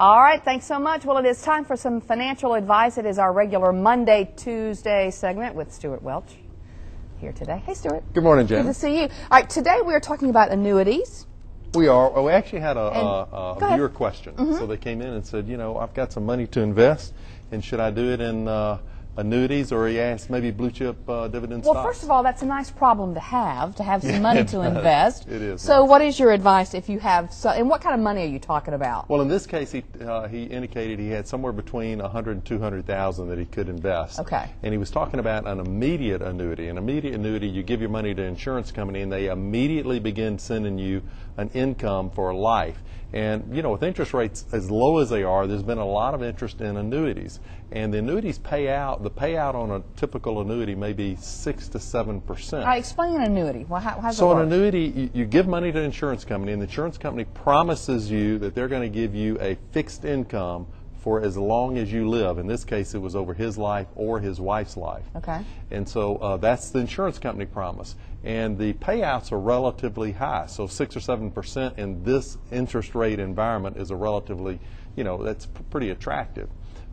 All right, thanks so much. Well, it is time for some financial advice. It is our regular Monday, Tuesday segment with Stewart Welch here today. Hey, Stewart. Good morning, Jen. Good to see you. All right, today we are talking about annuities. We are. Oh, we actually had a viewer question. So they came in and said, you know, I've got some money to invest, and should I do it in annuities, or he asked maybe blue chip dividend stocks? Well, first of all, that's a nice problem to have some money to invest. It is. So nice. what is your advice if you have, and what kind of money are you talking about? Well, in this case, he indicated he had somewhere between $100,000 and $200,000 that he could invest. Okay. And he was talking about an immediate annuity. An immediate annuity, you give your money to an insurance company, and they immediately begin sending you an income for life. And, you know, with interest rates as low as they are, there's been a lot of interest in annuities. And the annuities pay out, the payout on a typical annuity may be 6 to 7%. All right, explain an annuity. Well, how's it work? So an annuity, you give money to an insurance company, and the insurance company promises you that they're going to give you a fixed income for as long as you live. In this case, it was over his life or his wife's life. Okay. And so that's the insurance company promise. And the payouts are relatively high. So 6 or 7% in this interest rate environment is a relatively, you know, that's pretty attractive.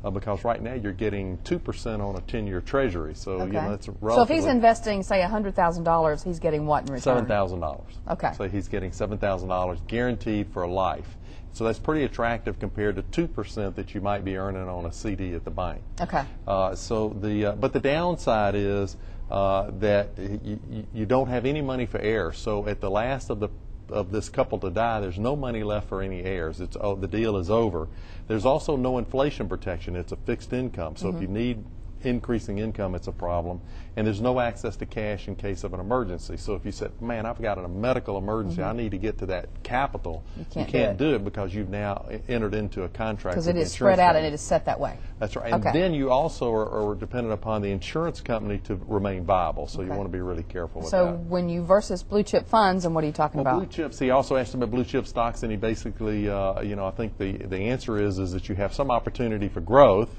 Because right now you're getting 2% on a 10-year treasury. So, you know, that's relatively. So if he's investing, say, $100,000, he's getting what in return? $7,000. Okay. So he's getting $7,000 guaranteed for life. So that's pretty attractive compared to 2% that you might be earning on a CD at the bank. Okay. But the downside is that you don't have any money for heirs. So at the last of this couple to die, there's no money left for any heirs. The deal is over. There's also no inflation protection. It's a fixed income. So if you need increasing income, it's a problem. And there's no access to cash in case of an emergency. So if you said, man, I've got a medical emergency, I need to get to that capital, you can't do it because you've now entered into a contract with the insurance company. Because it is spread out and it is set that way. That's right. And then you also are dependent upon the insurance company to remain viable. So you want to be really careful with that. So when you versus blue chip funds, and what are you talking about? Blue chips, he also asked about blue chip stocks, and he basically, you know, I think the answer is that you have some opportunity for growth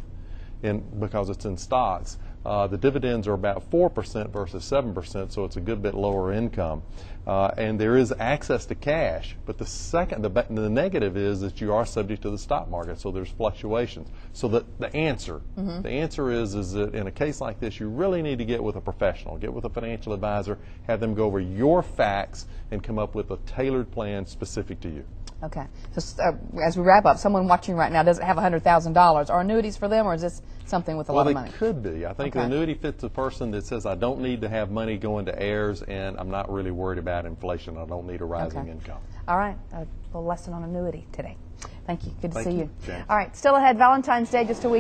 because it's in stocks. The dividends are about 4% versus 7%, so it's a good bit lower income. And there is access to cash, but the negative is that you are subject to the stock market, so there's fluctuations. So the answer is that in a case like this, you really need to get with a professional, get with a financial advisor, have them go over your facts and come up with a tailored plan specific to you. Okay. So as we wrap up, someone watching right now doesn't have $100,000. Are annuities for them, or is this something with a lot of money? Well, it could be. I think an annuity fits a person that says, I don't need to have money going to heirs, and I'm not really worried about inflation. I don't need a rising income. All right. A little lesson on annuity today. Thank you. Good to see you. Jan. All right. Still ahead, Valentine's Day, just a week.